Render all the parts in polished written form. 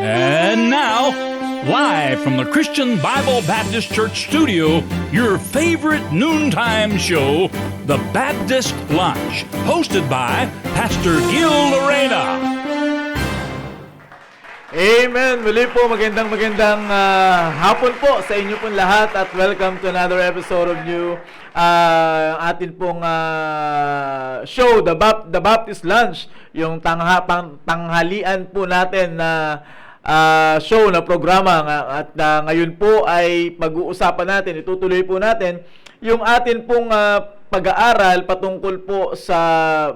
And now, live from the Christian Bible Baptist Church studio, your favorite noontime show, The Baptist Lunch, hosted by Pastor Gil Lorena. Amen! Muli po, magandang hapon po sa inyo pong lahat at welcome to another episode of new atin pong show, The Baptist Lunch, yung tanghalian po natin na show na programa at ngayon po ay pag-uusapan natin, itutuloy po natin yung atin pong pag-aaral patungkol po sa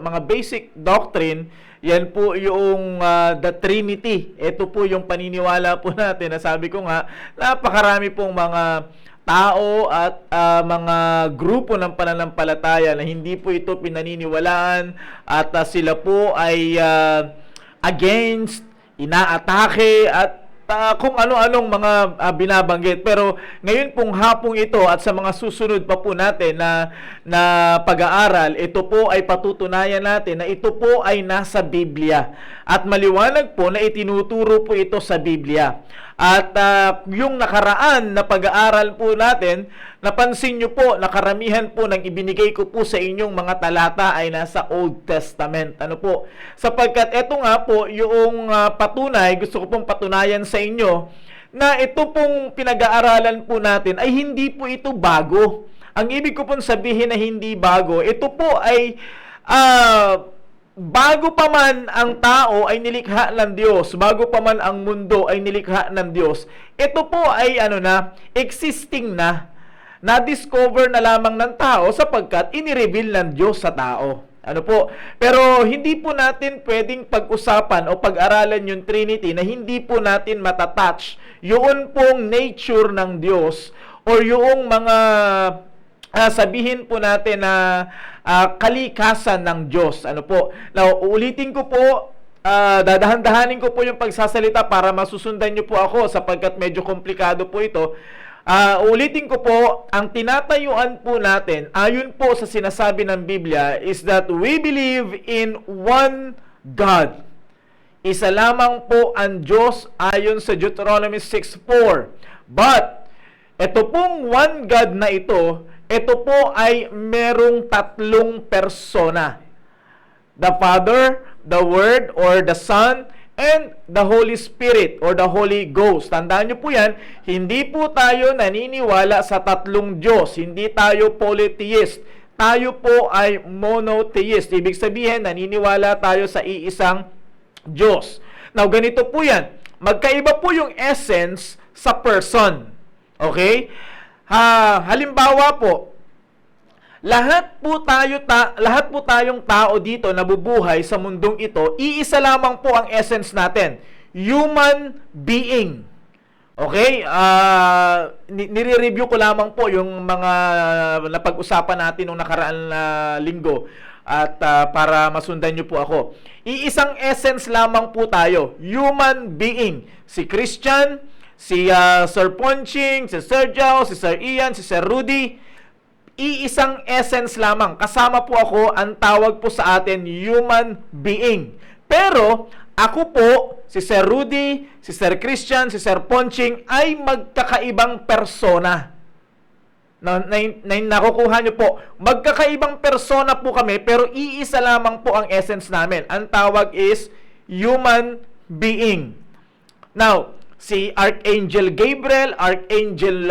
mga basic doctrine. Yan po yung the Trinity. Ito po yung paniniwala po natin na sabi ko nga, napakarami pong mga tao at mga grupo ng pananampalataya na hindi po ito pinaniniwalaan at sila po ay against, inaatake at kung ano-anong mga binabanggit. Pero ngayon pong hapong ito at sa mga susunod pa po natin na pag-aaral, ito po ay patutunayan natin na ito po ay nasa Biblia. At maliwanag po na itinuturo po ito sa Biblia. At yung nakaraan na pag-aaral po natin, napansin nyo po na karamihan po ng ibinigay ko po sa inyong mga talata ay nasa Old Testament. Ano po? Sapagkat ito nga po yung patunay, gusto ko pong patunayan sa inyo na ito pong pinag-aaralan po natin ay hindi po ito bago. Ang ibig ko pong sabihin na hindi bago, ito po ay bago pa man ang tao ay nilikha ng Diyos, bago pa man ang mundo ay nilikha ng Diyos, ito po ay existing na, na-discover na lamang ng tao sapagkat inireveal ng Diyos sa tao. Ano po? Pero hindi po natin pwedeng pag-usapan o pag-aralan yung Trinity na hindi po natin matatouch yun pong nature ng Diyos or yung mga sabihin po natin na kalikasan ng Diyos. Ano po? Now, uulitin ko po, dadahan-dahanin ko po yung pagsasalita para masusundan nyo po ako sapagkat medyo komplikado po ito. Uulitin ko po, ang tinatayuan po natin, ayon po sa sinasabi ng Biblia, is that we believe in one God. Isa lamang po ang Diyos ayon sa Deuteronomy 6:4. But, ito pong one God na ito po ay merong tatlong persona. The Father, the Word or the Son, and the Holy Spirit or the Holy Ghost. Tandaan niyo po yan, hindi po tayo naniniwala sa tatlong Diyos. Hindi tayo polytheist. Tayo po ay monotheist. Ibig sabihin, naniniwala tayo sa iisang Diyos. Now, ganito po yan. Magkaiba po yung essence sa person. Okay? Halimbawa po, lahat po tayong tao dito nabubuhay sa mundong ito, iisa lamang po ang essence natin, human being. Okay? Nire-review ko lamang po yung mga napag-usapan natin nung nakaraan na linggo at para masundan nyo po ako. Iisang essence lamang po tayo, human being. Si Christian, si Sir Ponching, si Sir Joe, si Sir Ian, si Sir Rudy, iisang essence lamang. Kasama po ako, ang tawag po sa atin, human being. Pero, ako po, si Sir Rudy, si Sir Christian, si Sir Ponching, ay magkakaibang persona. Na nakukuha nyo po, magkakaibang persona po kami, pero iisa lamang po ang essence namin. Ang tawag is human being. Now, si Archangel Gabriel, Archangel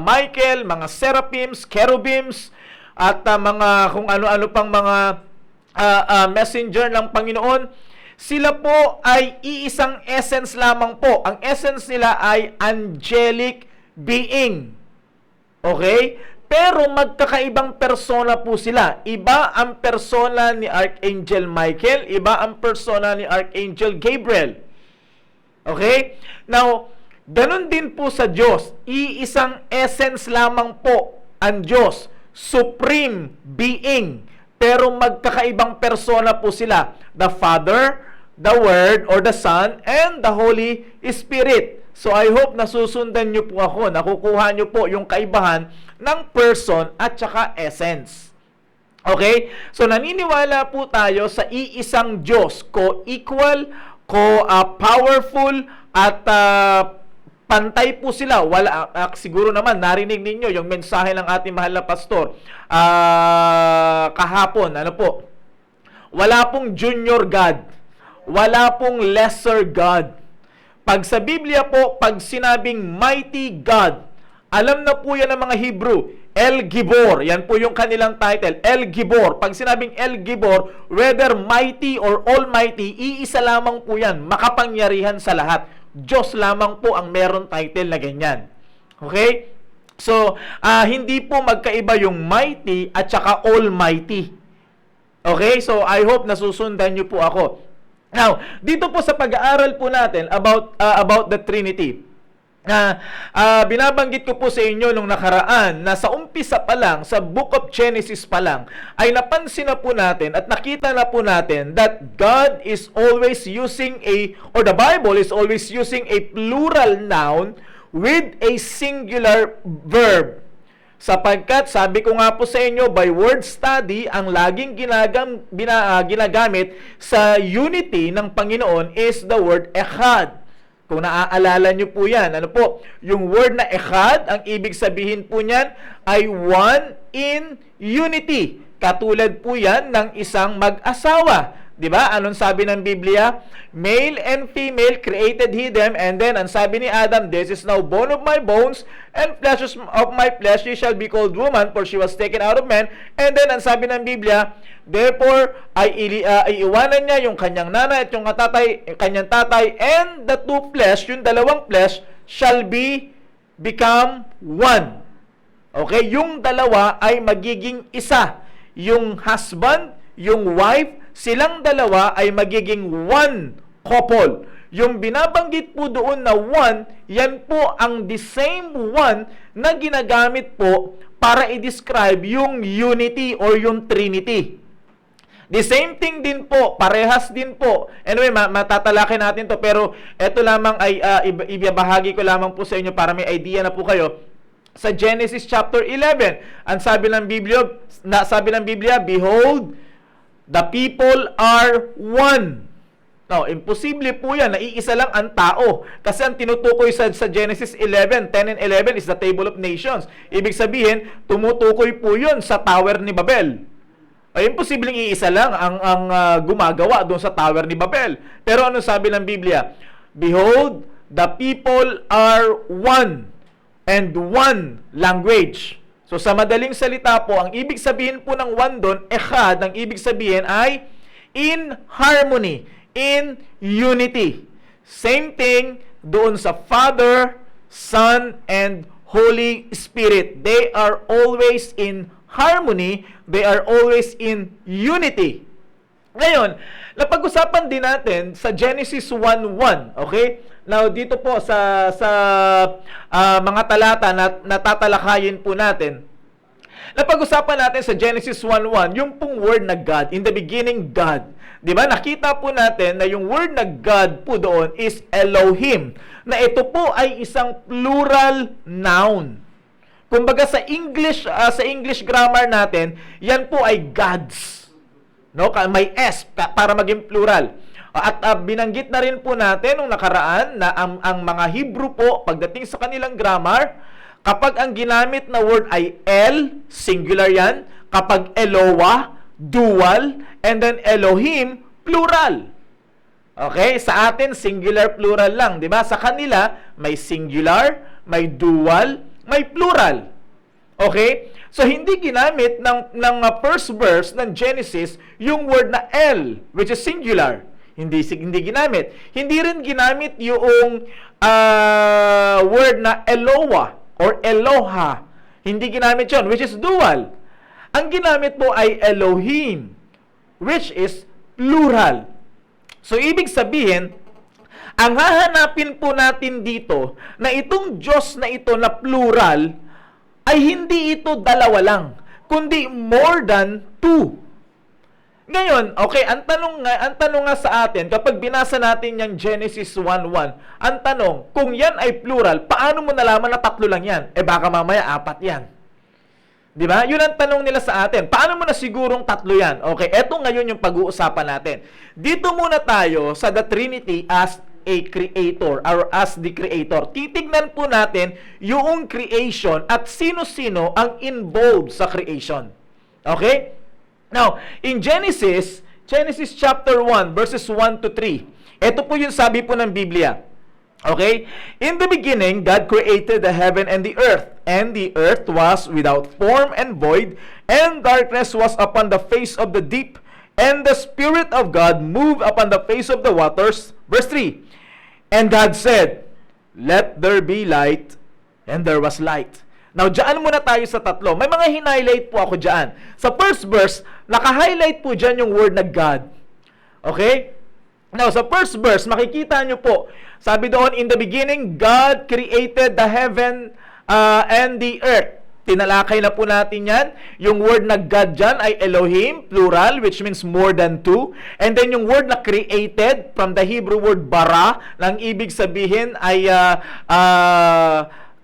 Michael, mga seraphims, cherubims, at mga kung ano-ano pang mga messenger ng Panginoon, sila po ay iisang essence lamang po. Ang essence nila ay angelic being. Okay? Pero magkakaibang persona po sila. Iba ang persona ni Archangel Michael, iba ang persona ni Archangel Gabriel. Okay? Now, ganun din po sa Diyos. Iisang essence lamang po ang Diyos. Supreme being. Pero magkakaibang persona po sila. The Father, the Word, or the Son, and the Holy Spirit. So, I hope nasusundan nyo po ako. Nakukuha nyo po yung kaibahan ng person at saka essence. Okay? So, naniniwala po tayo sa iisang Diyos, co-equal, co-powerful, at pantay po sila. Wala, siguro naman narinig ninyo yung mensahe ng ating mahal na pastor kahapon. Ano po? Wala pong junior God. Wala pong lesser God. Pag sa Biblia po, pag sinabing mighty God, alam na po yan ng mga Hebrew. El Gibor. Yan po yung kanilang title. El Gibor. Pag sinabing El Gibor, whether mighty or almighty, iisa lamang po yan. Makapangyarihan sa lahat. Diyos lamang po ang meron title na ganyan. Okay? So, hindi po magkaiba yung mighty at saka almighty. Okay? So, I hope nasusundan niyo po ako. Now, dito po sa pag-aaral po natin about the Trinity, binabanggit ko po sa inyo nung nakaraan na sa umpisa pa lang, sa Book of Genesis pa lang, ay napansin na po natin at nakita na po natin that God is always using or the Bible is always using a plural noun with a singular verb. Sapagkat, sabi ko nga po sa inyo, by word study, ang laging ginagamit sa unity ng Panginoon is the word echad. Kung naaalala nyo po yan, ano po? Yung word na echad, ang ibig sabihin po niyan ay one in unity. Katulad po yan ng isang mag-asawa. Diba? Anong sabi ng Biblia? Male and female created he them, and then ang sabi ni Adam, this is now bone of my bones and flesh of my flesh, she shall be called woman, for she was taken out of man. And then ang sabi ng Biblia, therefore ay iiwanan niya yung kanyang nanay at yung kanyang tatay, and the two flesh, yung dalawang flesh, shall become one. Okay? Yung dalawa ay magiging isa. Yung husband, yung wife, silang dalawa ay magiging one couple. Yung binabanggit po doon na one, yan po ang the same one na ginagamit po para i-describe yung unity or yung Trinity. The same thing din po, parehas din po. Anyway, matatalakay natin to, pero ito lamang ay ibabahagi ko lamang po sa inyo para may idea na po kayo. Sa Genesis chapter 11, ang sabi ng Biblia, behold, the people are one. No, imposible po yan. Naiisa lang ang tao. Kasi ang tinutukoy sa Genesis 11, 10 and 11 is the table of nations. Ibig sabihin, tumutukoy po yun sa Tower ni Babel. Ay, imposibleng iisa lang ang gumagawa doon sa Tower ni Babel. Pero ano sabi ng Biblia? Behold, the people are one and one language. So sa madaling salita po, ang ibig sabihin po ng one doon, echad, ang ibig sabihin ay in harmony, in unity. Same thing doon sa Father, Son, and Holy Spirit. They are always in harmony, they are always in unity. Ngayon, napag-usapan din natin sa Genesis 1:1, okay? Now, dito po sa mga talata na natatalakayin po natin, napag-usapan natin sa Genesis 1:1, yung pong word na God, in the beginning God. Di ba? Nakita po natin na yung word na God po doon is Elohim, na ito po ay isang plural noun. Kumbaga sa English grammar natin, yan po ay gods. No? May S para maging plural. At binanggit na rin po natin nung nakaraan na ang mga Hebrew po, pagdating sa kanilang grammar, kapag ang ginamit na word ay El, singular yan. Kapag Eloah, dual. And then Elohim, plural. Okay? Sa atin, singular, plural lang. Diba? Sa kanila, may singular, may dual, may plural. Okay? So, hindi ginamit ng first verse ng Genesis yung word na El, which is singular. Hindi ginamit. Hindi rin ginamit yung word na Eloah or Eloha. Hindi ginamit yun, which is dual. Ang ginamit po ay Elohim, which is plural. So, ibig sabihin, ang hahanapin po natin dito na itong Diyos na ito na plural ay hindi ito dalawa lang, kundi more than two. Ngayon, okay, ang tanong nga sa atin, kapag binasa natin yung Genesis 1:1, ang tanong, kung yan ay plural, paano mo nalaman na tatlo lang yan? Baka mamaya apat yan. Di ba? Yun ang tanong nila sa atin. Paano mo na sigurong tatlo yan? Okay, eto ngayon yung pag-uusapan natin. Dito muna tayo sa the Trinity as a creator or as the creator. Titignan po natin yung creation at sino-sino ang involved sa creation. Okay? Now, in Genesis chapter 1, verses 1 to 3, ito po yung sabi po ng Biblia. Okay? In the beginning, God created the heaven and the earth was without form and void, and darkness was upon the face of the deep, and the Spirit of God moved upon the face of the waters. Verse 3, and God said, let there be light, and there was light. Now, dyan muna tayo sa tatlo. May mga hinighlight po ako dyan. Sa first verse, naka-highlight po dyan yung word na God. Okay? Now, sa first verse, makikita nyo po, sabi doon, in the beginning, God created the heaven and the earth. Tinalakay na po natin yan. Yung word na God dyan ay Elohim, plural, which means more than two. And then yung word na created, from the Hebrew word bara, lang ibig sabihin ay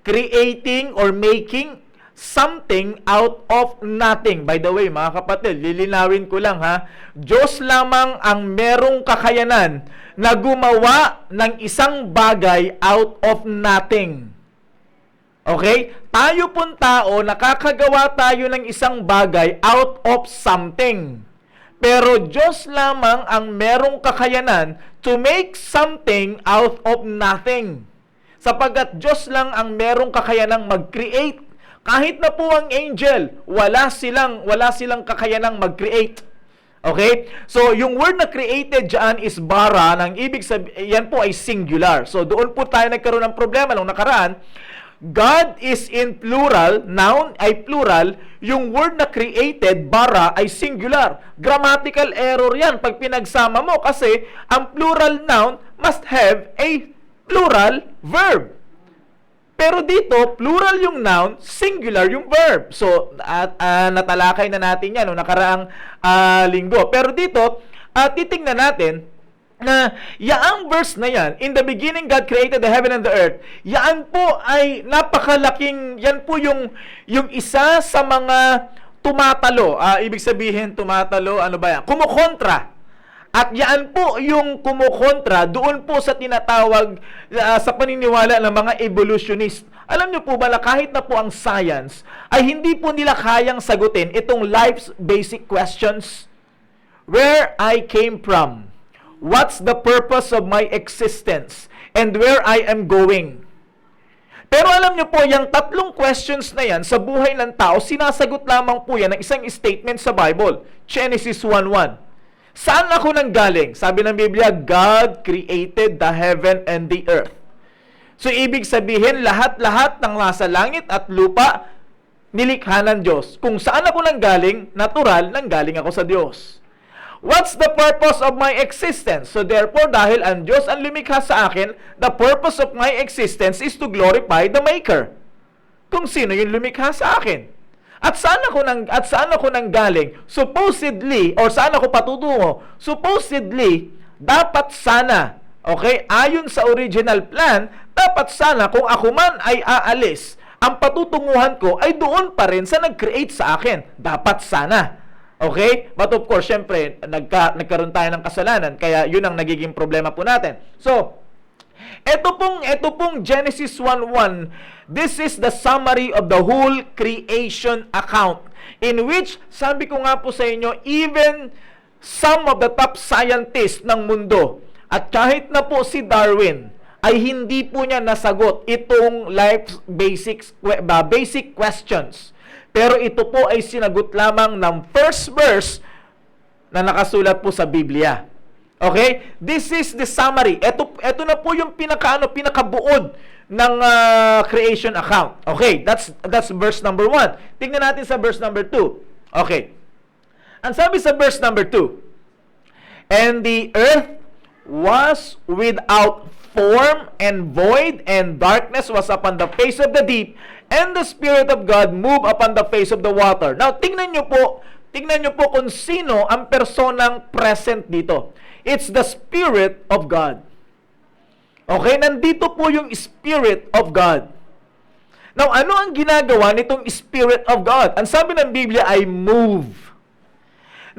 creating or making something out of nothing. By the way, mga kapatid, lilinawin ko lang ha, Diyos lamang ang merong kakayanan na gumawa ng isang bagay out of nothing. Okay? Tayo pong tao, nakakagawa tayo ng isang bagay out of something. Pero Diyos lamang ang merong kakayanan to make something out of nothing. Sapagkat Diyos lang ang merong kakayanang mag-create. Kahit na po ang angel, wala silang kakayanang mag-create. Okay? So, yung word na created dyan is bara, nang ibig sabihin, yan po ay singular. So, doon po tayo nagkaroon ng problema nung nakaraan. God is in plural, noun ay plural, yung word na created, bara, ay singular. Grammatical error yan pag pinagsama mo kasi ang plural noun must have a plural verb. Pero dito, plural yung noun, singular yung verb. So, natalakay na natin yan noong nakaraang linggo. Pero dito, titingnan natin na yaang verse na yan, in the beginning God created the heaven and the earth, yan po ay napakalaking, yan po yung isa sa mga tumatalo. Ibig sabihin, tumatalo, ano ba yan? Kumukontra. At yan po yung kumukontra doon po sa tinatawag sa paniniwala ng mga evolutionist. Alam niyo po ba na kahit na po ang science ay hindi po nila kayang sagutin itong life's basic questions? Where I came from? What's the purpose of my existence? And where I am going? Pero alam niyo po, yung tatlong questions na yan sa buhay ng tao, sinasagot lamang po yan ng isang statement sa Bible. Genesis 1:1. Saan ako nanggaling? Sabi ng Biblia, God created the heaven and the earth. So, ibig sabihin, lahat-lahat ng nasa langit at lupa, nilikha ng Diyos. Kung saan ako nanggaling, natural, nanggaling ako sa Diyos. What's the purpose of my existence? So, therefore, dahil ang Diyos ang lumikha sa akin, the purpose of my existence is to glorify the Maker. Kung sino yung lumikha sa akin. At saan ako nanggaling? Supposedly, or saan ako patutungo? Supposedly, dapat sana, okay, ayon sa original plan, dapat sana kung ako man ay aalis, ang patutunguhan ko ay doon pa rin sa nag-create sa akin. Dapat sana. Okay? But of course, syempre, nagkaroon tayo ng kasalanan, kaya yun ang nagiging problema po natin. So, ito pong Genesis 1:1, this is the summary of the whole creation account, in which, sabi ko nga po sa inyo, even some of the top scientists ng mundo, at kahit na po si Darwin, ay hindi po niya nasagot itong life's basic questions. Pero ito po ay sinagot lamang ng first verse na nakasulat po sa Biblia. Okay? This is the summary. Ito na po yung pinakabuod ng creation account. Okay, that's verse number 1. Tingnan natin sa verse number 2. Okay. Ang sabi sa verse number 2, and the earth was without form and void, and darkness was upon the face of the deep, and the Spirit of God moved upon the face of the water. Now, tingnan nyo po kung sino ang personang present dito. It's the Spirit of God. Okay, nandito po yung Spirit of God. Now, ano ang ginagawa nitong Spirit of God? Ang sabi ng Biblia ay move.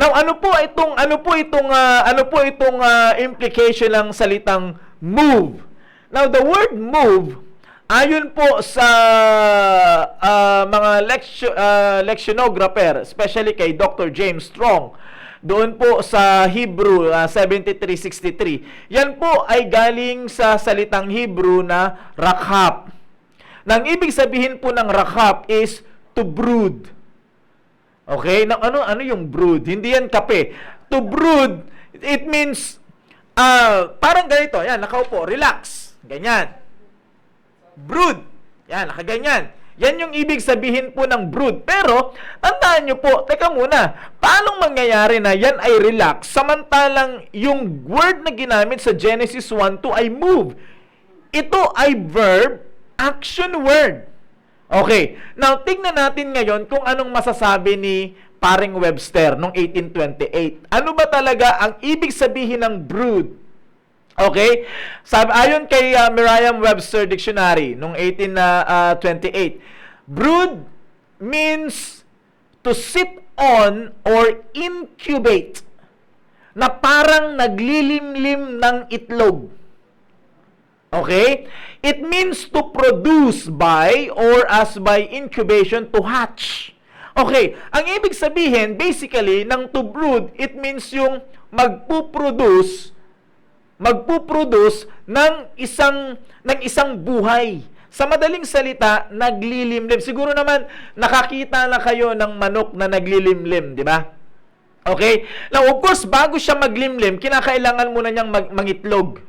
Now, ano po itong implication ng salitang move. Now, the word move, ayon po sa mga lectionographer, especially kay Dr. James Strong, doon po sa Hebrew 73:63, yan po ay galing sa salitang Hebrew na rakhap. Nang ibig sabihin po ng rakhap is to brood. Okay? Ano yung brood? Hindi yan kape. To brood, it means parang ganito. Yan, nakaupo, relax. Ganyan. Brood. Yan, nakaganyan. Yan yung ibig sabihin po ng brood. Pero, tandaan nyo po, teka muna, paano mangyayari na yan ay relax, samantalang yung word na ginamit sa Genesis 1:2 ay move. Ito ay verb, action word. Okay, now tingnan natin ngayon kung anong masasabi ni Paring Webster noong 1828. Ano ba talaga ang ibig sabihin ng brood? Okay? Ayon kay Merriam-Webster Dictionary noong 1828, brood means to sit on or incubate, na parang naglilimlim ng itlog. Okay? It means to produce by or as by incubation, to hatch. Okay, ang ibig sabihin basically ng to brood, it means yung magpuproduce ng isang buhay. Sa madaling salita, naglilimlim. Siguro naman nakakita na kayo ng manok na naglilimlim, di ba? Okay? Now, of course, bago siya maglimlim, kinakailangan muna niyang mangitlog.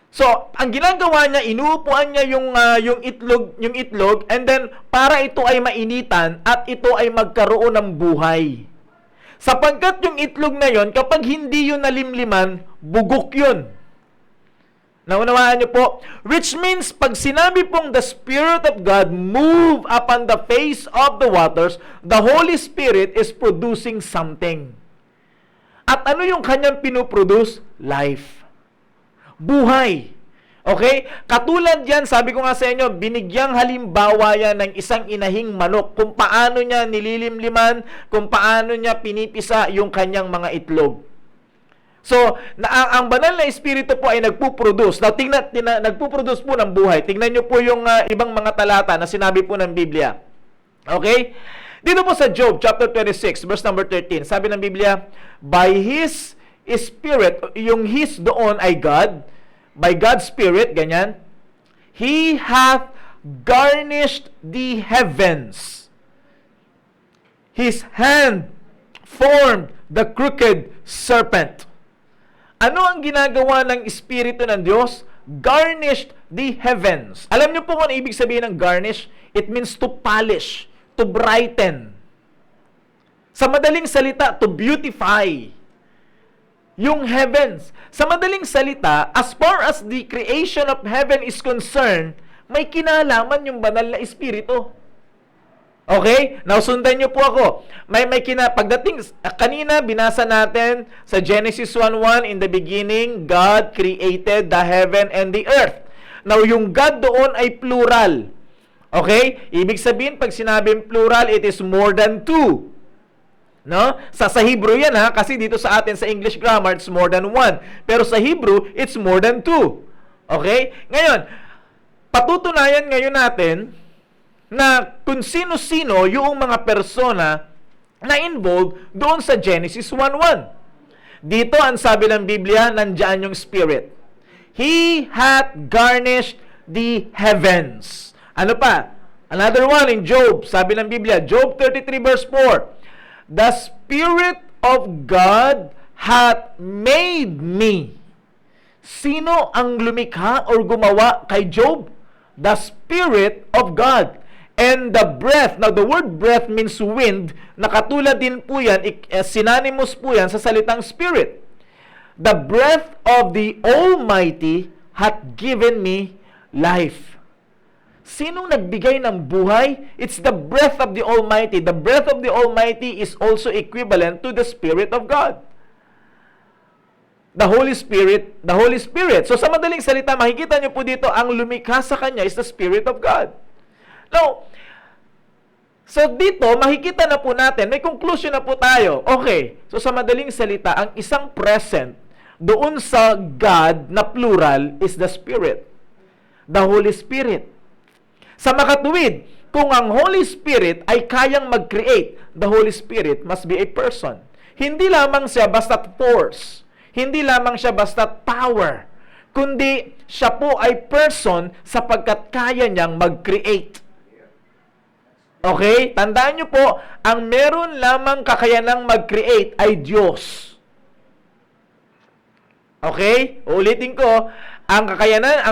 So, ang ginagawa niya, inuupuan niya yung itlog, and then para ito ay mainitan at ito ay magkaroon ng buhay. Sapagkat yung itlog na yon, kapag hindi yun nalimliman, bugok yun. Naunawaan niyo po? Which means, pag sinabi pong the Spirit of God move upon the face of the waters, the Holy Spirit is producing something. At ano yung kanyang pinuproduce? Life. Buhay. Okay? Katulad yan, sabi ko nga sa inyo, binigyang halimbawa yan ng isang inahing manok kung paano niya nililimliman, kung paano niya pinipisa yung kanyang mga itlog. So, ang banal na espiritu po ay nagpuproduce. Now, nagpuproduce po ng buhay. Tingnan nyo po yung ibang mga talata na sinabi po ng Biblia. Okay? Dito po sa Job, chapter 26, verse number 13, sabi ng Biblia, by His Spirit, yung His doon ay God, by God's Spirit, ganyan, He hath garnished the heavens. His hand formed the crooked serpent. Ano ang ginagawa ng Espiritu ng Diyos? Garnished the heavens. Alam niyo po kung ano ibig sabihin ng garnish? It means to polish, to brighten. Sa madaling salita, to beautify. Yung heavens. Sa madaling salita, as far as the creation of heaven is concerned, may kinalaman yung banal na espiritu. Okay? Now, sundan nyo po ako. Pagdating, kanina, binasa natin sa Genesis 1:1, in the beginning, God created the heaven and the earth. Now, yung God doon ay plural. Okay? Ibig sabihin, pag sinabing plural, it is more than two. No? Sa Hebrew yan kasi dito sa atin sa English grammar, it's more than one. Pero sa Hebrew, it's more than two. Okay? Ngayon, patutunayan ngayon natin na kung sino-sino yung mga persona na involved doon sa Genesis 1:1. Dito, ang sabi ng Biblia, nandiyan yung Spirit. He hath garnished the heavens. Ano pa? Another one in Job, sabi ng Biblia, Job 33 verse 4, the Spirit of God hath made me. Sino ang lumikha or gumawa kay Job? The Spirit of God. And the breath, now the word breath means wind, nakatulad din po yan, synonymous po yan sa salitang Spirit. The breath of the Almighty hath given me life. Sino nagbigay ng buhay? It's the breath of the Almighty. The breath of the Almighty is also equivalent to the Spirit of God. The Holy Spirit, the Holy Spirit. So sa madaling salita, makikita niyo po dito, ang lumikha sa Kanya is the Spirit of God. Now, so dito, makikita na po natin, may conclusion na po tayo. Okay, so sa madaling salita, ang isang present, doon sa God na plural is the Spirit. The Holy Spirit. Sa makatuwid, kung ang Holy Spirit ay kayang mag-create, the Holy Spirit must be a person. Hindi lamang siya basta't force. Hindi lamang siya basta't power. Kundi siya po ay person sapagkat kaya niyang mag-create. Okay? Tandaan niyo po, ang meron lamang kakayanang mag-create ay Diyos. Okay? Ulitin ko, ang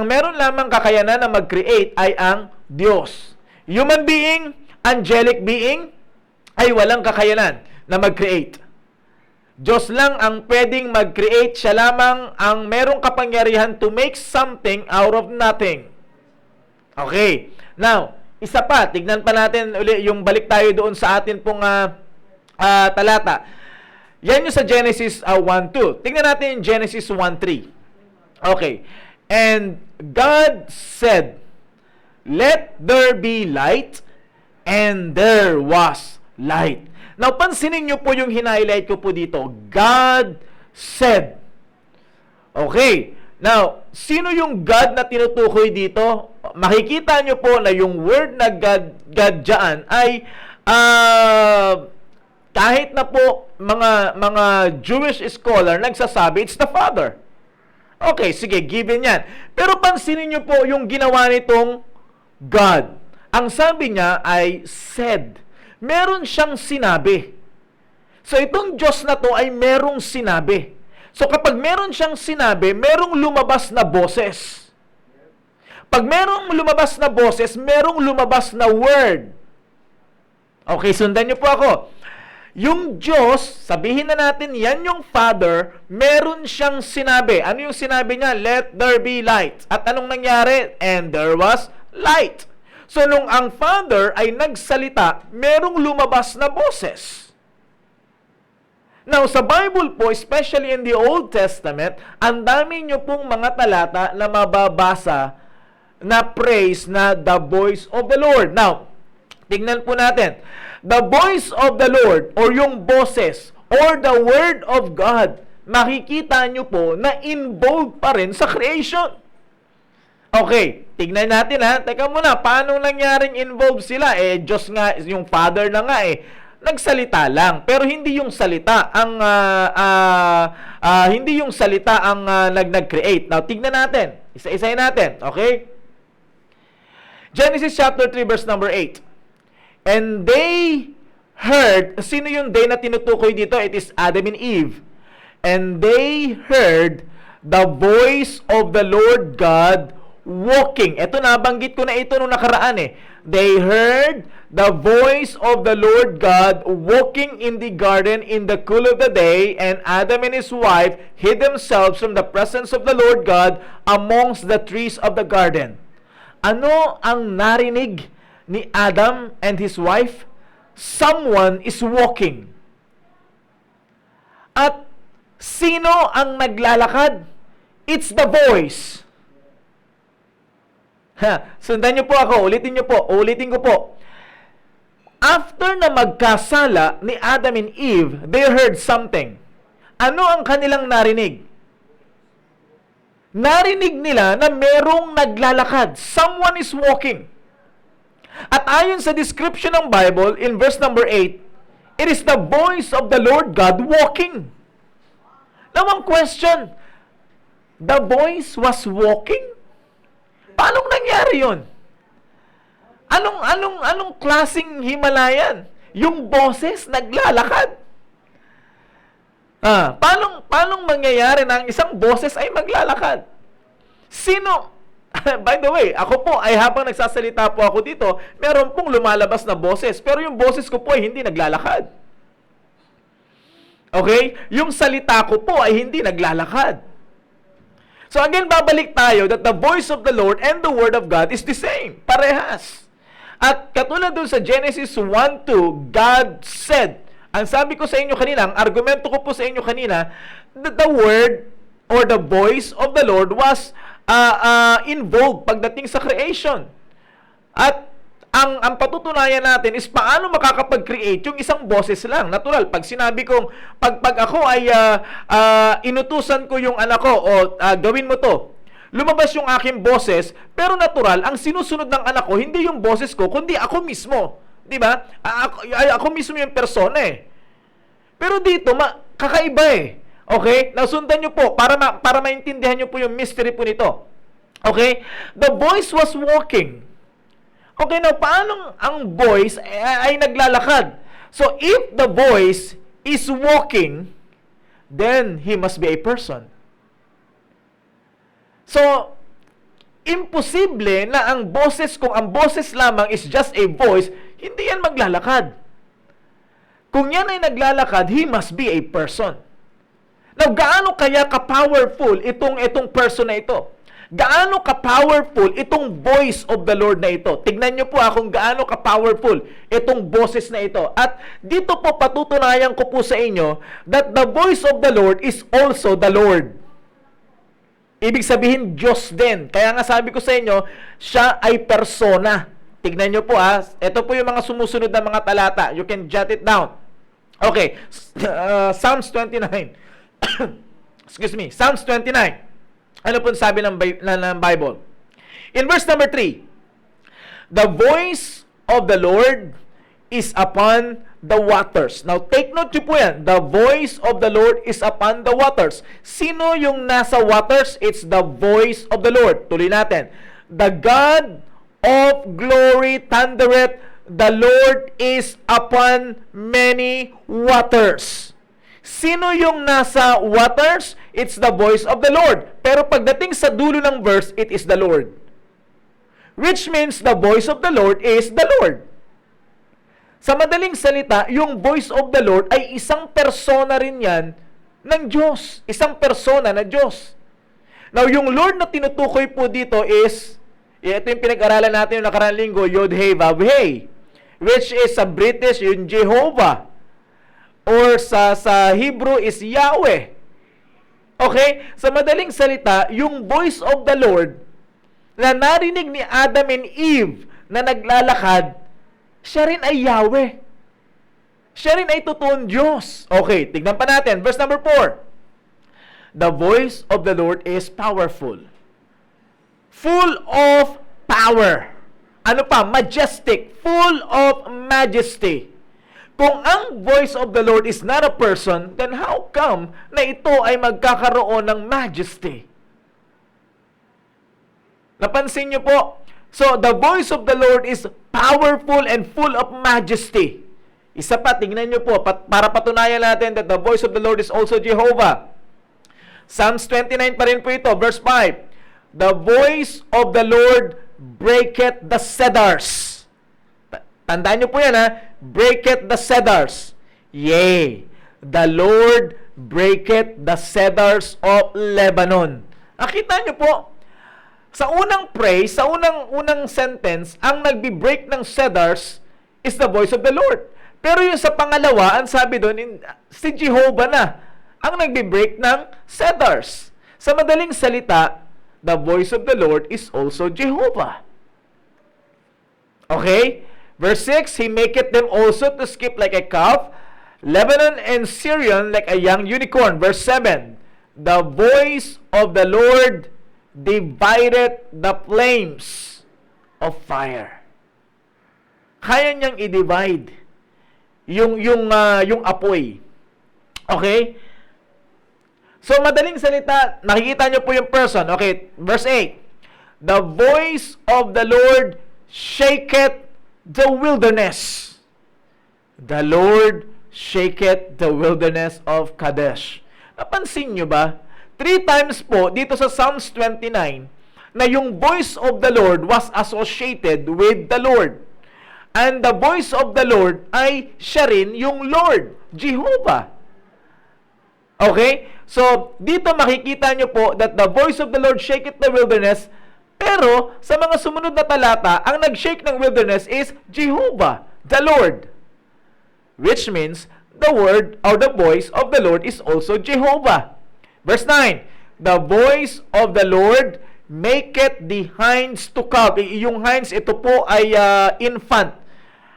meron lamang kakayanan na mag-create ay ang Diyos. Human being, angelic being, ay walang kakayanan na mag-create. Diyos lang ang pwedeng mag-create. Siya lamang ang merong kapangyarihan to make something out of nothing. Okay. Now, isa pa, tignan pa natin uli yung balik tayo doon sa atin pong talata. Yan yung sa Genesis 1:2. Tignan natin yung Genesis 1:3. Okay. And God said, "Let there be light," and there was light. Now, pansinin nyo po yung hinighlight ko po dito. God said. Okay. Now, sino yung God na tinutukoy dito? Makikita nyo po na yung word na God dyan ay kahit na po mga Jewish scholar nagsasabi, it's the Father. Okay, sige, given yan. Pero pansinin nyo po yung ginawa nitong God. Ang sabi niya ay said. Meron siyang sinabi. So itong Diyos na to ay merong sinabi. So kapag meron siyang sinabi, merong lumabas na boses. Pag merong lumabas na boses, merong lumabas na word. Okay, sundan niyo po ako. Yung Diyos, sabihin na natin, yan yung Father, meron siyang sinabi. Ano yung sinabi niya? Let there be light. At anong nangyari? And there was light. So, nung ang Father ay nagsalita, merong lumabas na boses. Now, sa Bible po, especially in the Old Testament, ang dami nyo pong mga talata na mababasa na praise na the voice of the Lord. Now, tingnan po natin. The voice of the Lord or yung boses or the word of God, makikita nyo po na involved pa rin sa creation. Okay, tignan natin ha. Teka muna, paano nangyaring involved sila? Diyos nga, yung Father na nga nagsalita lang. Pero hindi yung salita ang nag-create. Now, tignan natin. Isa-isahin natin. Okay? Genesis chapter 3 verse number 8. And they heard, sino yung they na tinutukoy dito? It is Adam and Eve. And they heard the voice of the Lord God walking. Ito, nabanggit ko na ito nung nakaraan They heard the voice of the Lord God walking in the garden in the cool of the day, and Adam and his wife hid themselves from the presence of the Lord God amongst the trees of the garden. Ano ang narinig ni Adam and his wife? Someone is walking. At sino ang naglalakad? It's the voice. Sundan niyo po ako. Ulitin ko po. After na magkasala ni Adam and Eve, they heard something. Ano ang kanilang narinig? Narinig nila na merong naglalakad. Someone is walking. At ayon sa description ng Bible, in verse number 8, it is the voice of the Lord God walking. Now, ang question, the voice was walking? Paano nangyari yun? Anong klaseng himalayan? Yung boses naglalakad. Paano mangyayari na ang isang boses ay maglalakad? Sino? By the way, ako po ay habang nagsasalita po ako dito, meron pong lumalabas na boses. Pero yung boses ko po ay hindi naglalakad. Okay? Yung salita ko po ay hindi naglalakad. So again, babalik tayo that the voice of the Lord and the word of God is the same. Parehas. At katulad dun sa Genesis 1:2, God said, ang sabi ko sa inyo kanina, ang argumento ko po sa inyo kanina, that the word or the voice of the Lord was involved pagdating sa creation. At ang patutunayan natin is paano makakapag-create yung isang boses lang. Natural, pag sinabi kong, pag ako ay inutusan ko yung anak ko, o gawin mo to, lumabas yung aking boses, pero natural, ang sinusunod ng anak ko, hindi yung boses ko, kundi ako mismo. Di ba? Ako mismo yung persona eh. Pero dito, kakaiba eh. Okay? Nasundan nyo po, para maintindihan nyo po yung mystery po nito. Okay? The voice was walking. Okay, now, paano ang voice ay naglalakad? So, if the voice is walking, then he must be a person. So, imposible na ang boses, kung ang boses lamang is just a voice, hindi yan maglalakad. Kung yan ay naglalakad, he must be a person. Now, gaano kaya ka-powerful itong person na ito? Gaano ka-powerful itong voice of the Lord na ito? Tignan nyo po kung gaano ka-powerful itong boses na ito. At dito po patutunayan ko po sa inyo that the voice of the Lord is also the Lord. Ibig sabihin, Diyos din. Kaya nga sabi ko sa inyo, siya ay persona. Tignan nyo po ito po yung mga sumusunod na mga talata. You can jot it down. Okay, Psalms 29. Excuse me, Psalms 29. Ano po sabi ng Bible? In verse number 3, the voice of the Lord is upon the waters. Now, take note nyo po yan. The voice of the Lord is upon the waters. Sino yung nasa waters? It's the voice of the Lord. Tuloy natin. The God of glory thundereth, the Lord is upon many waters. Sino yung nasa waters? It's the voice of the Lord. Pero pagdating sa dulo ng verse, it is the Lord. Which means the voice of the Lord is the Lord. Sa madaling salita, yung voice of the Lord ay isang persona rin yan ng Diyos. Isang persona na Diyos. Now, yung Lord na tinutukoy po dito is, ito yung pinag-aralan natin yung nakaraang linggo, Yod-Heh-Vav-Heh, which is sa British, yung Jehovah. Or sa Hebrew is Yahweh. Okay? Sa madaling salita, yung voice of the Lord na narinig ni Adam and Eve na naglalakad, siya rin ay Yahweh. Siya rin ay totoong Diyos. Okay, tignan pa natin. Verse number 4. The voice of the Lord is powerful. Full of power. Ano pa? Majestic. Full of majesty. Kung ang voice of the Lord is not a person, then how come na ito ay magkakaroon ng majesty? Napansin niyo po? So, the voice of the Lord is powerful and full of majesty. Isa pa, tingnan niyo po, para patunayan natin that the voice of the Lord is also Jehovah. Psalms 29 pa rin po ito, verse 5. The voice of the Lord breaketh the cedars. Tandaan niyo po yan breaketh the cedars. Yea, the Lord breaketh the cedars of Lebanon. Nakita niyo po, sa unang phrase, sa unang sentence, ang nagbi-break ng cedars is the voice of the Lord. Pero yung sa pangalawa, ang sabi doon, si Jehovah na ang nagbi-break ng cedars. Sa madaling salita, the voice of the Lord is also Jehovah. Okay? Verse 6, He maketh them also to skip like a calf, Lebanon and Syrian like a young unicorn. Verse 7, the voice of the Lord divided the flames of fire. Kaya niyang i-divide yung apoy. Okay? So, madaling salita, nakikita niyo po yung person. Okay, verse 8. The voice of the Lord shaketh the wilderness. The Lord shaketh the wilderness of Kadesh. Napansin nyo ba? 3 times po dito sa Psalms 29 na yung voice of the Lord was associated with the Lord. And the voice of the Lord ay siya rin yung Lord, Jehovah. Okay? So, dito makikita nyo po that the voice of the Lord shaketh the wilderness. Pero, sa mga sumunod na talata, ang nag-shake ng wilderness is Jehovah, the Lord. Which means, the word or the voice of the Lord is also Jehovah. Verse 9, the voice of the Lord maketh the hinds to calve. Yung hinds, ito po ay infant.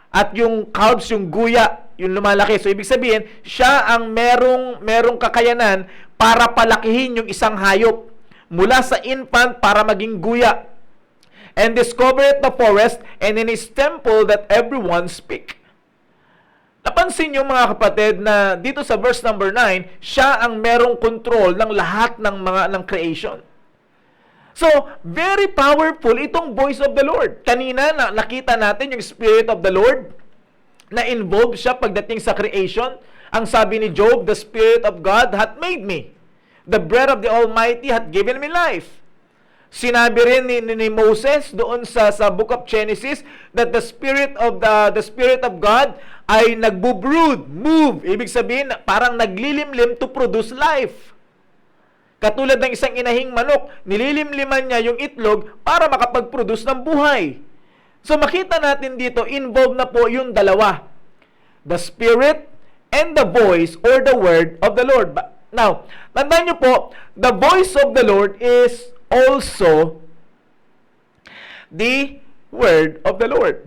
At yung calves, yung guya, yung lumalaki. So, ibig sabihin, siya ang merong kakayanan para palakihin yung isang hayop. Mula sa infant para maging guya. And discovereth the forest, and in his temple that everyone speak. Napansin nyo mga kapatid na dito sa verse number 9, siya ang merong control ng lahat ng creation. So, very powerful itong voice of the Lord. Kanina nakita natin yung Spirit of the Lord na involved siya pagdating sa creation. Ang sabi ni Job, the Spirit of God hath made me. The breath of the Almighty hath given me life. Sinabi rin ni Moses doon sa book of Genesis that the spirit of God ay nagbo-brood, move. Ibig sabihin parang naglilimlim to produce life. Katulad ng isang inahing manok, nililimliman niya yung itlog para makapag-produce ng buhay. So makita natin dito, involved na po yung dalawa. The spirit and the voice or the word of the Lord. Now, tandaan niyo po, the voice of the Lord is also the word of the Lord.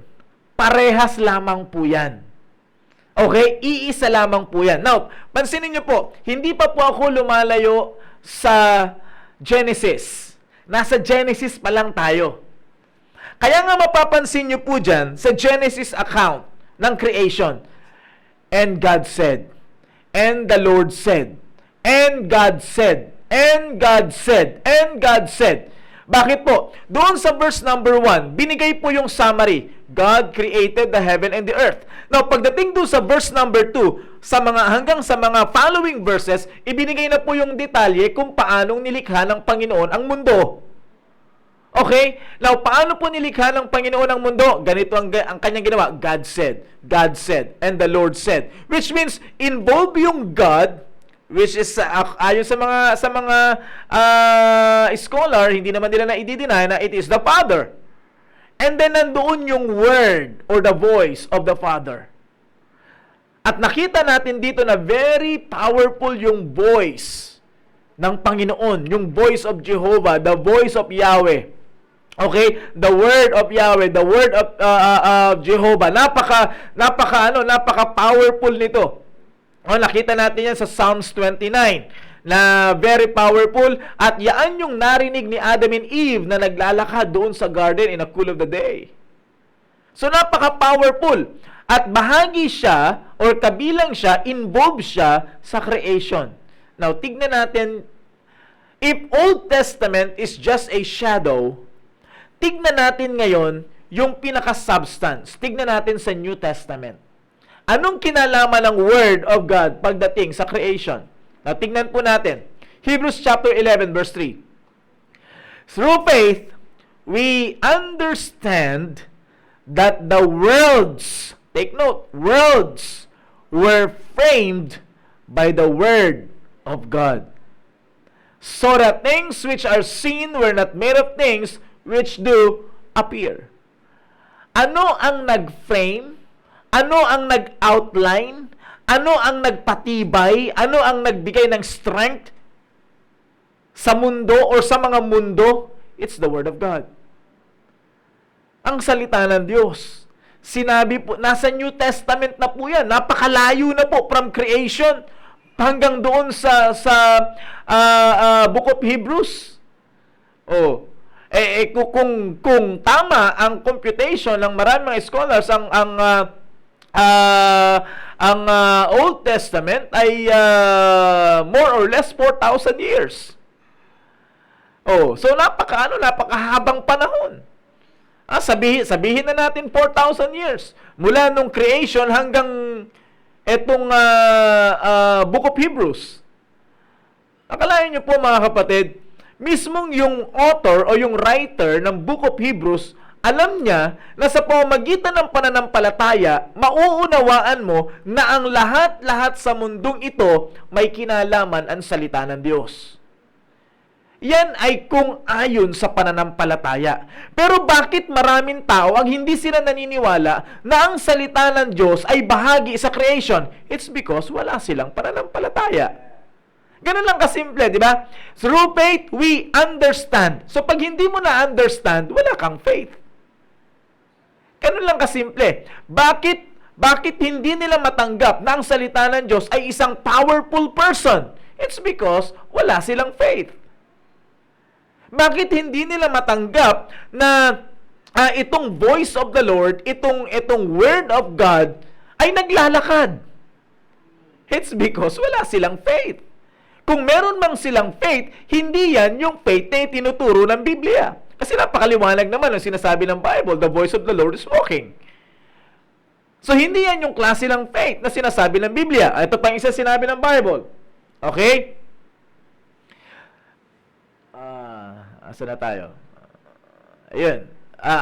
Parehas lamang po yan. Okay? Iisa lamang po yan. Now, pansinin niyo po, hindi pa po ako lumalayo sa Genesis. Nasa Genesis pa lang tayo. Kaya nga mapapansin niyo po dyan sa Genesis account ng creation. And God said, and the Lord said, and God said, and God said, and God said. Bakit po? Doon sa verse number 1, binigay po yung summary. God created the heaven and the earth. Now, pagdating doon sa verse number 2, hanggang sa mga following verses, ibinigay na po yung detalye kung paanong nilikha ng Panginoon ang mundo. Okay? Now, paano po nilikha ng Panginoon ang mundo? Ganito ang kanyang ginawa. God said, and the Lord said. Which means, involve yung God, which is ayon sa mga scholar, hindi naman nila na i-deny na it is the Father. And then nandoon yung word or the voice of the Father. At nakita natin dito na very powerful yung voice ng Panginoon, yung voice of Jehovah, the voice of Yahweh. Okay? The word of Yahweh, the word of Jehovah. Napaka powerful nito. Nakita natin yan sa Psalms 29 na very powerful at yaan yung narinig ni Adam and Eve na naglalakad doon sa garden in the cool of the day. So napaka-powerful at bahagi siya or kabilang siya, involved siya sa creation. Now, tignan natin, if Old Testament is just a shadow, tignan natin ngayon yung pinaka-substance. Tignan natin sa New Testament. Anong kinalaman ng Word of God pagdating sa creation? Now, tingnan po natin. Hebrews chapter 11, verse 3. Through faith, we understand that the worlds, take note, worlds were framed by the Word of God. So that things which are seen were not made of things which do appear. Ano ang nag-frame? Ano ang nag-outline? Ano ang nagpatibay? Ano ang nagbigay ng strength sa mundo or sa mga mundo? It's the Word of God. Ang salita ng Diyos. Sinabi po, nasa New Testament na po yan. Napakalayo na po from creation hanggang doon sa Book of Hebrews. Kung tama ang computation ng maraming mga scholars, ang Old Testament ay more or less 4,000 years. So napakahabang panahon. Sabihin na natin 4,000 years. Mula nung creation hanggang etong Book of Hebrews. Akalain niyo po mga kapatid, mismong yung author o yung writer ng Book of Hebrews, alam niya na sa pamamagitan ng pananampalataya, mauunawaan mo na ang lahat-lahat sa mundong ito may kinalaman ang salita ng Diyos. Yan ay kung ayon sa pananampalataya. Pero bakit maraming tao ang hindi sila naniniwala na ang salita ng Diyos ay bahagi sa creation? It's because wala silang pananampalataya. Ganun lang kasimple, di ba? Through faith, we understand. So pag hindi mo na-understand, wala kang faith. Ganun lang kasimple. Bakit hindi nila matanggap na ang salita ng Diyos ay isang powerful person? It's because wala silang faith. Bakit hindi nila matanggap na itong voice of the Lord, itong word of God ay naglalakad? It's because wala silang faith. Kung meron mang silang faith, hindi yan yung faith na itinuturo ng Biblia. Kasi napakaliwanag naman ang sinasabi ng Bible, the voice of the Lord is walking. So, hindi yan yung klase ng faith na sinasabi ng Biblia. Ito pang isa sinabi ng Bible. Okay? Asa na tayo? Ayun.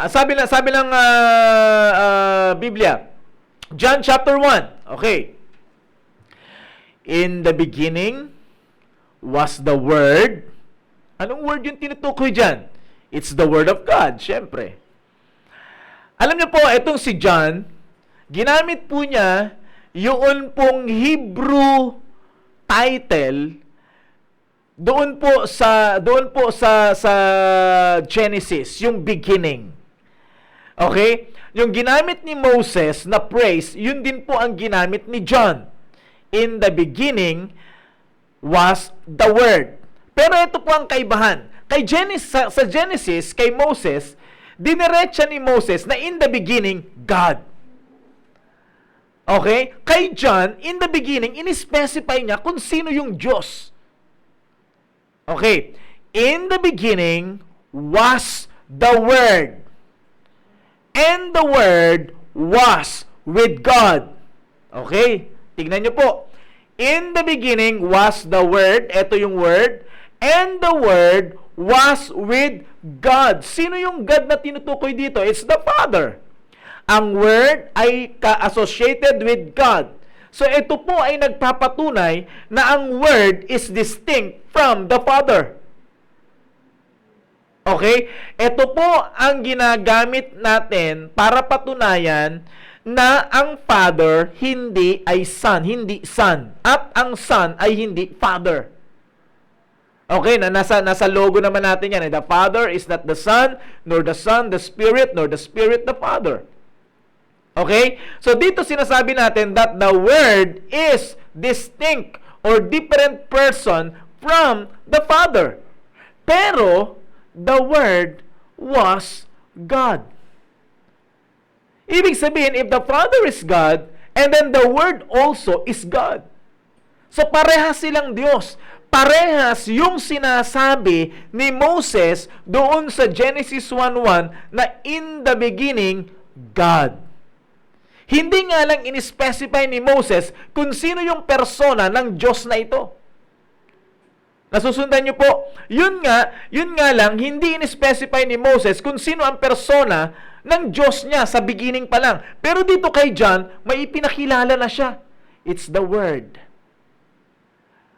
Sabi ng Biblia, John chapter 1. Okay. In the beginning was the Word. Anong word yung tinutukoy dyan? It's the Word of God, syempre. Alam niyo po, itong si John, ginamit po niya yung pong Hebrew title doon po sa Genesis, yung beginning. Okay? Yung ginamit ni Moses na praise, yun din po ang ginamit ni John. In the beginning was the Word. Pero ito po ang kaibahan. Sa Genesis, kay Moses, diniretsa ni Moses na in the beginning, God. Okay? Kay John, in the beginning, in-specify niya kung sino yung Diyos. Okay. In the beginning was the Word. And the Word was with God. Okay? Tignan niyo po. In the beginning was the Word. Ito yung Word. And the Word was with God. Sino yung God na tinutukoy dito? It's the Father. Ang Word ay ka-associated with God. So, ito po ay nagpapatunay na ang Word is distinct from the Father. Okay? Ito po ang ginagamit natin para patunayan na ang Father hindi ay Son, hindi Son. At ang Son ay hindi Father. Okay, nasa logo naman natin yan. The Father is not the Son, nor the Son the Spirit, nor the Spirit the Father. Okay? So, dito sinasabi natin that the Word is distinct or different person from the Father. Pero, the Word was God. Ibig sabihin, if the Father is God, and then the Word also is God. So, parehas silang Diyos. Parehas yung sinasabi ni Moses doon sa Genesis 1:1 na in the beginning, God. Hindi nga lang in-specify ni Moses kung sino yung persona ng Diyos na ito. Nasusundan niyo po? Yun nga lang, hindi in-specify ni Moses kung sino ang persona ng Diyos niya sa beginning pa lang. Pero dito kay John, may ipinakilala na siya. It's the Word.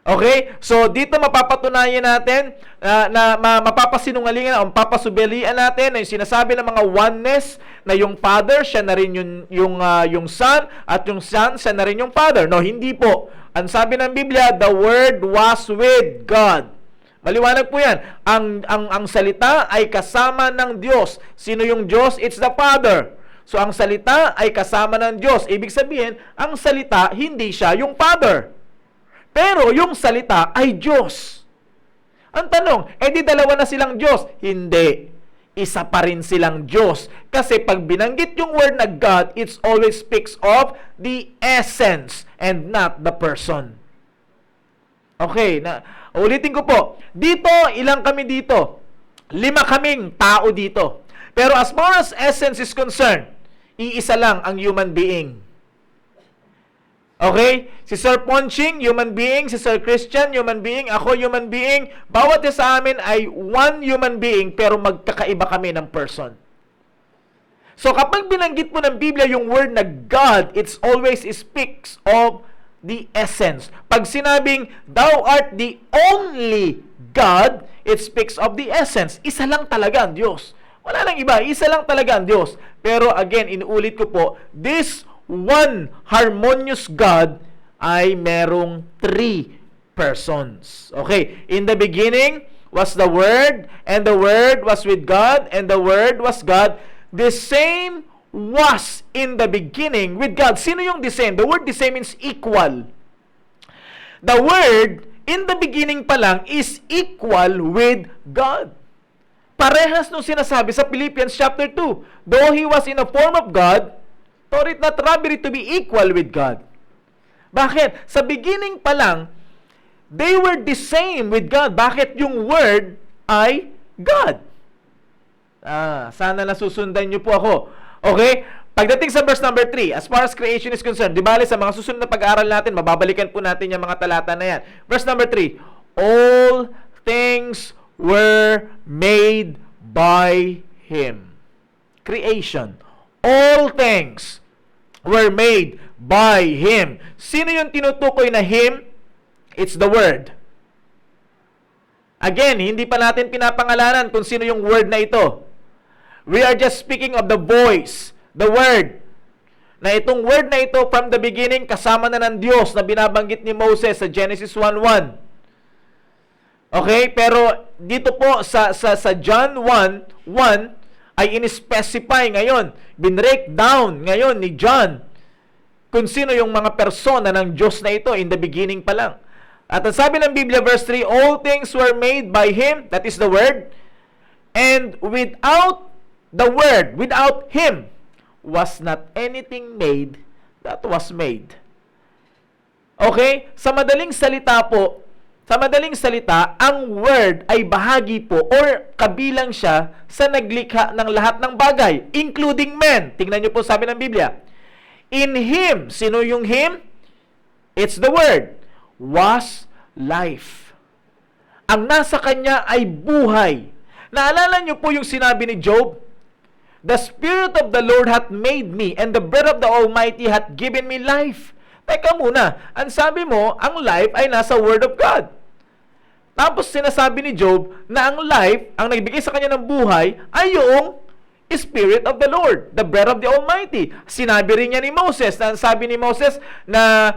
Okay? So, dito mapapatunayan natin na mapapasinungalingan o mapapasubalian natin na yung sinasabi ng mga oneness na yung Father, siya na rin yung Son, at yung Son, siya na rin yung Father. No, hindi po. Ang sabi ng Biblia, the Word was with God. Maliwanag po yan. Ang salita ay kasama ng Diyos. Sino yung Diyos? It's the Father. So, ang salita ay kasama ng Diyos. Ibig sabihin, ang salita, hindi siya yung Father. Pero yung salita ay Diyos. Ang tanong, di dalawa na silang Diyos? Hindi. Isa pa rin silang Diyos. Kasi pag binanggit yung word na God, it always speaks of the essence and not the person. Okay, ulitin ko po. Dito, ilang kami dito? 5 kaming tao dito. Pero as far as essence is concerned, iisa lang ang human being. Okay? Si Sir Ponching, human being. Si Sir Christian, human being. Ako, human being. Bawat isa sa amin ay one human being, pero magkakaiba kami ng person. So, kapag binanggit mo ng Biblia yung word na God, it always speaks of the essence. Pag sinabing, Thou art the only God, it speaks of the essence. Isa lang talaga ang Diyos. Wala lang iba. Isa lang talaga ang Diyos. Pero again, inuulit ko po, this one harmonious God ay merong 3 persons. Okay, in the beginning was the Word, and the Word was with God, and the Word was God. The same was in the beginning with God. Sino yung the same? The word the same means equal. The Word, in the beginning pa lang, is equal with God. Parehas nung sinasabi sa Philippians chapter 2. Though He was in a form of God, thought it not robbery to be equal with God. Bakit? Sa beginning pa lang, they were the same with God. Bakit? Yung Word ay God. Sana nasusundan niyo po ako. Okay? Pagdating sa verse number 3, as far as creation is concerned, di bale sa mga susunod na pag-aaral natin, mababalikan po natin yung mga talata na yan. Verse number 3, all things were made by Him. Creation. All things were made by Him. Sino yung tinutukoy na Him? It's the Word. Again, hindi pa natin pinapangalanan kung sino yung Word na ito. We are just speaking of the voice, the Word. Na itong Word na ito from the beginning, kasama na ng Diyos na binabanggit ni Moses sa Genesis 1:1. Okay? Pero dito po sa John 1:1 ay in-specify ngayon, binreak down ngayon ni John kung sino yung mga persona ng Diyos na ito in the beginning pa lang. At ang sabi ng Biblia, verse 3, all things were made by Him, that is the Word, and without the Word, without Him, was not anything made that was made. Okay? Sa madaling salita po, ang Word ay bahagi po or kabilang siya sa naglikha ng lahat ng bagay, including men. Tingnan niyo po sabi ng Biblia. In Him, sino yung Him? It's the Word. Was life. Ang nasa Kanya ay buhay. Naalala niyo po yung sinabi ni Job? The Spirit of the Lord hath made me, and the breath of the Almighty hath given me life. Teka muna, ang sabi mo, ang life ay nasa Word of God. Tapos sinasabi ni Job na ang life, ang nagbigay sa kanya ng buhay, ay yung Spirit of the Lord, the breath of the Almighty. Sinabi rin niya ni Moses, na sabi ni Moses na,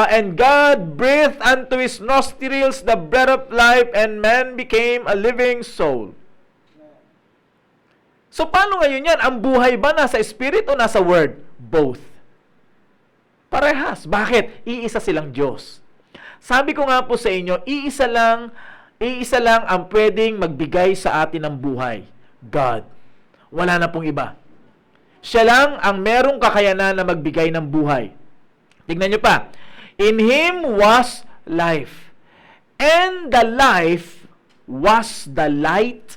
and God breathed unto his nostrils the breath of life, and man became a living soul. So, paano ngayon yan? Ang buhay ba nasa Spirit o nasa Word? Both. Parehas. Bakit? Iisa silang Diyos. Sabi ko nga po sa inyo, iisa lang ang pwedeng magbigay sa atin ng buhay. God. Wala na pong iba. Siya lang ang merong kakayanan na magbigay ng buhay. Tignan nyo pa. In Him was life. And the life was the light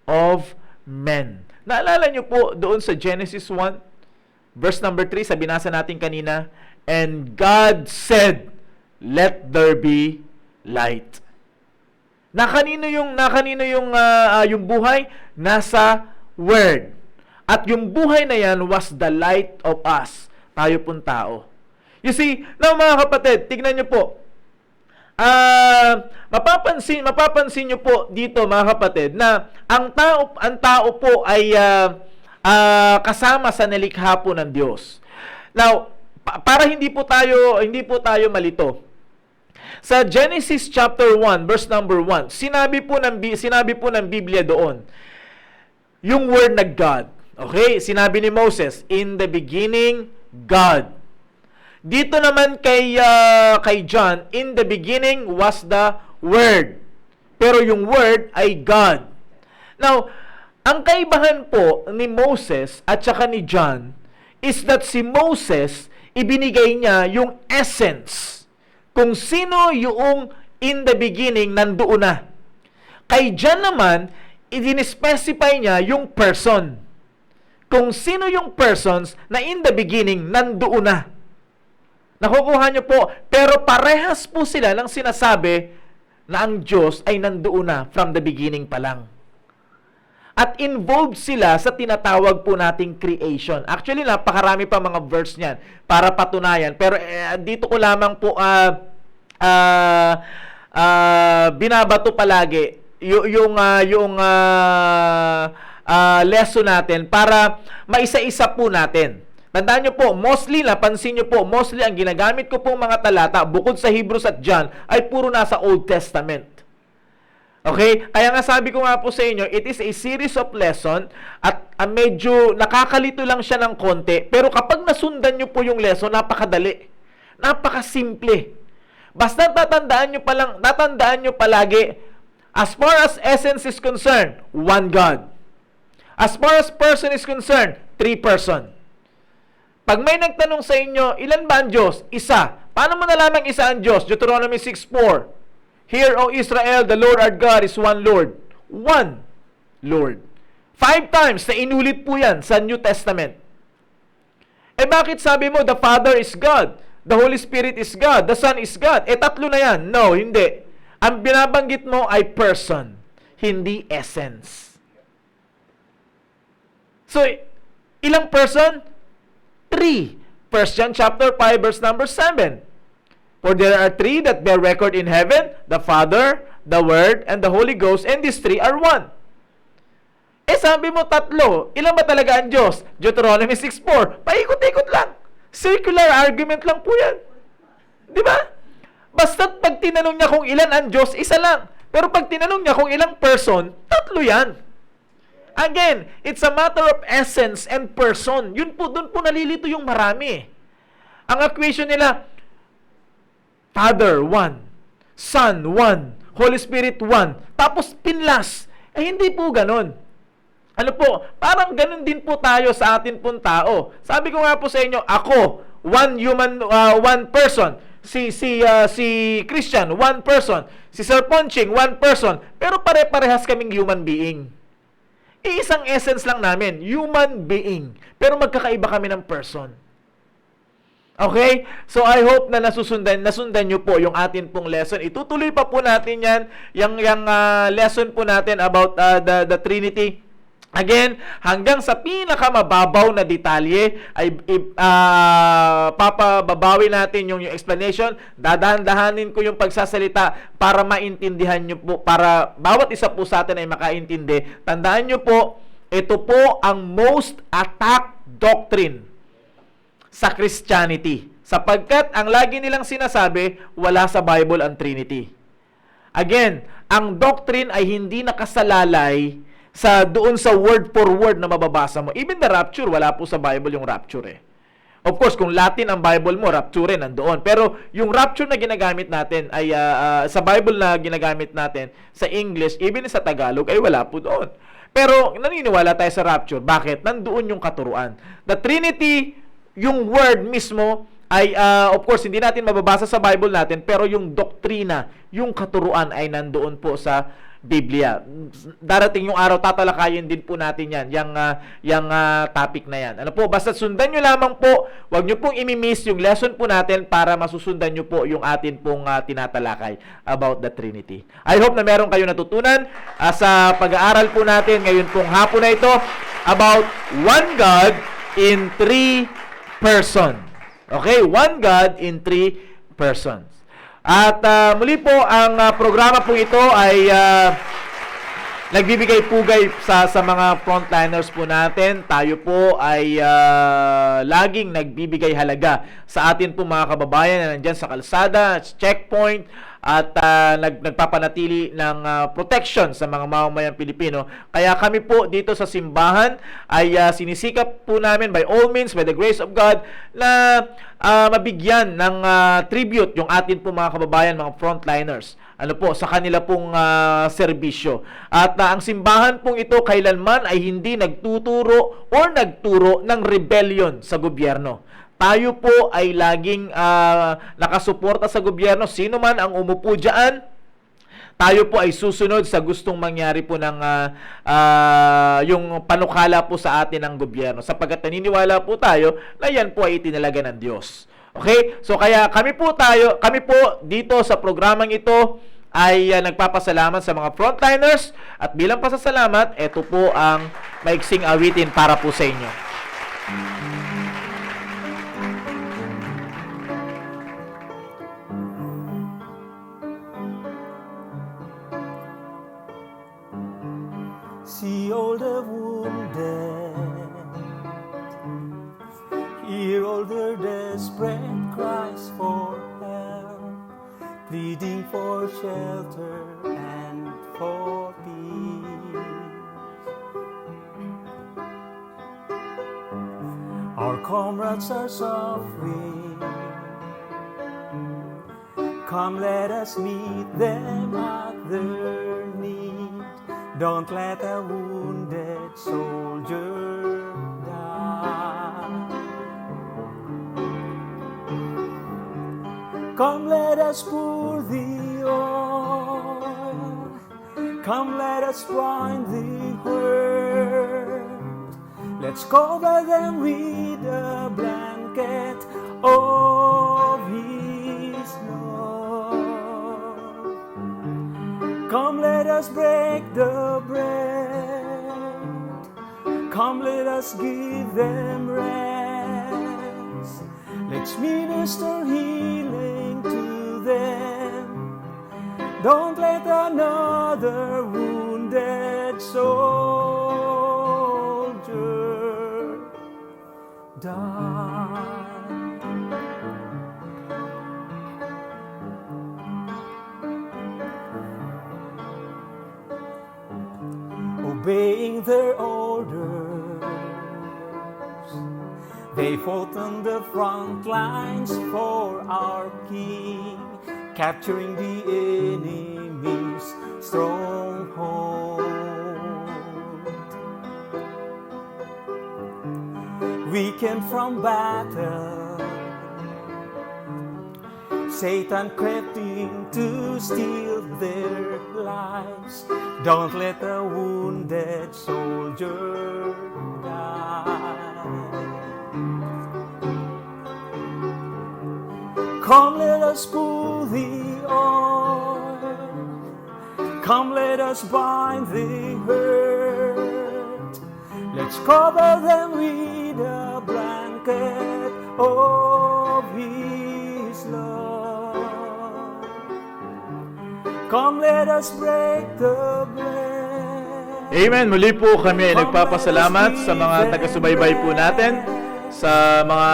of men. Naalala nyo po doon sa Genesis 1, verse number 3, sa binasa natin kanina, and God said, let there be light. Nakanino yung buhay? Nasa Word. At yung buhay na yan was the light of us. Tayo pong tao. You see, now mga kapatid, tignan nyo po. Mapapansin nyo po dito mga kapatid na ang tao po ay kasama sa nilikha po ng Diyos. Now, para hindi po tayo malito. Sa Genesis chapter 1 verse number 1, sinabi po ng Biblia doon yung word na God. Okay? Sinabi ni Moses, in the beginning God. Dito naman kay John, in the beginning was the Word. Pero yung Word ay God. Now, ang kaibahan po ni Moses at saka ni John is that si Moses, ibinigay niya yung essence. Kung sino yung in the beginning, nandoon na. Kay John naman, i-specify niya yung person. Kung sino yung persons na in the beginning, nandoon na. Nakukuha niyo po, pero parehas po sila ng sinasabi na ang Diyos ay nandoon na from the beginning pa lang. At involved sila sa tinatawag po nating creation. Actually, napakarami pa mga verse niyan para patunayan. Pero dito ko lamang po binabato palagi yung lesson natin para maisa-isa po natin. Tandaan nyo po, mostly, napansin nyo po, mostly ang ginagamit ko pong mga talata, bukod sa Hebrews at John, ay puro nasa Old Testament. Okay? Kaya nga sabi ko nga po sa inyo, it is a series of lesson at medyo nakakalito lang siya ng konti, pero kapag nasundan nyo po yung lesson, napakadali. Napakasimple. Basta tatandaan nyo palagi, as far as essence is concerned, one God. As far as person is concerned, three person. Pag may nagtanong sa inyo, ilan ba ang Diyos? Isa. Paano mo nalamang isa ang Diyos? Deuteronomy 6:4. Hear, O Israel, the Lord our God is one Lord. One Lord. 5 times na inulit po yan sa New Testament. Eh bakit sabi mo, the Father is God, the Holy Spirit is God, the Son is God? Eh tatlo na yan. No, hindi. Ang binabanggit mo ay person, hindi essence. So, ilang person? 3. 1 John chapter 5 verse number 7. For there are 3 that bear record in heaven, the Father, the Word, and the Holy Ghost, and these 3 are one. Eh sabi mo tatlo, ilan ba talaga ang Diyos? Deuteronomy 6:4. Paikot-ikot lang. Circular argument lang po yan. Di ba? Basta't pag tinanong niya kung ilan ang Diyos, isa lang. Pero pag tinanong niya kung ilang person, tatlo yan. Again, it's a matter of essence and person. Yun po, doon po nalilito yung marami. Ang equation nila, Father, one. Son, one. Holy Spirit, one. Tapos pinlas. Eh, hindi po ganun. Ano po, parang ganun din po tayo sa atin pong tao. Sabi ko nga po sa inyo, ako, one person. Si Christian, one person. Si Sir Ponching, one person. Pero pare-parehas kaming human being. Iisang essence lang namin, human being. Pero magkakaiba kami ng person. Okay? So I hope na nasundan nyo po yung atin pong lesson. Itutuloy pa po natin yan, yung lesson po natin about the Trinity. Again, hanggang sa pinakamababaw na detalye ay papababawi natin yung explanation. Dadahan-dahanin ko yung pagsasalita para maintindihan nyo po, para bawat isa po sa atin ay makaintindi. Tandaan nyo po, ito po ang most attacked doctrine sa Christianity. Sapagkat ang lagi nilang sinasabi, wala sa Bible ang Trinity. Again, ang doctrine ay hindi nakasalalay doon sa word for word na mababasa mo. Even the rapture, wala po sa Bible yung rapture eh. Of course, kung Latin ang Bible mo, rapture nandoon. Pero yung rapture na ginagamit natin ay sa Bible na ginagamit natin sa English, even sa Tagalog ay wala po doon. Pero naniniwala tayo sa rapture. Bakit? Nandoon yung katuruan. The Trinity, yung word mismo ay of course hindi natin mababasa sa Bible natin, pero yung doktrina, yung katuruan ay nandoon po sa Biblia. Darating yung araw, tatalakayin din po natin yan, yung topic na yan. Ano po, basta sundan nyo lamang po, huwag nyo pong imimiss yung lesson po natin para masusundan nyo po yung atin pong tinatalakay about the Trinity. I hope na meron kayo natutunan sa pag-aaral po natin ngayon pong hapon na ito about one God in 3 persons. Okay, one God in 3 persons. At muli po, ang programa po ito ay nagbibigay pugay sa mga frontliners po natin. Tayo po ay laging nagbibigay halaga sa atin po mga kababayan na nandyan sa kalsada, checkpoint, at nagpapanatili ng protection sa mga mamamayang Pilipino. Kaya kami po dito sa simbahan ay sinisikap po namin by all means, by the grace of God, na mabigyan ng tribute yung atin po mga kababayan, mga frontliners. Ano po, sa kanila pong serbisyo. At ang simbahan pong ito kailanman ay hindi nagtuturo or nagturo ng rebellion sa gobyerno. Tayo po ay laging nakasuporta sa gobyerno. Sino man ang umupo dyan, tayo po ay susunod sa gustong mangyari po ng yung panukala po sa atin ng gobyerno. Sapagkat naniniwala po tayo na yan po ay itinalaga ng Diyos. Okay? So kaya kami po dito sa programang ito ay nagpapasalamat sa mga frontliners, at bilang pasasalamat, ito po ang maiksing awitin para po sa inyo. See older wounded, Hear all their desperate cries for help, pleading for shelter and for peace. Our comrades are suffering. Come, let us meet them at their need. Don't let a wounded soldier die. Come, let us pour the oil. Come, let us bind the hurt. Let's cover them with a blanket of His love. Come, let us break the bread. Come, let us give them rest. Let's minister healing to them. Don't let another wounded soldier die. Obeying their orders, they fought on the front lines for our King, capturing the enemy's stronghold. Weakened from battle, Satan crept in to steal their lives. Don't let a wounded soldier die. Come, let us pull the oil. Come, let us bind the hurt. Let's cover them with a blanket of His love. Come, let us break the bread. Amen. Muli po kami nagpapasalamat sa mga taga-subaybay po natin, sa mga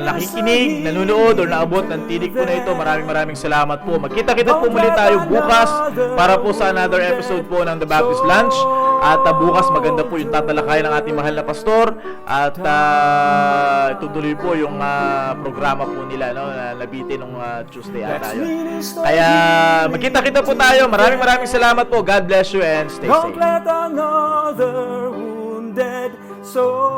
nakikinig, nanonood o naabot ng tinig po na ito. Maraming salamat po. Magkita-kita po muli tayo bukas para po sa another episode po ng The Baptist Lunch. At bukas maganda po yung tatalakay ng ating mahal na pastor. At itutuloy po yung programa po nila, no, na nabitin nung Tuesday ata yun. Kaya magkita-kita po tayo. Maraming salamat po. God bless you and stay safe. Don't let another wounded soul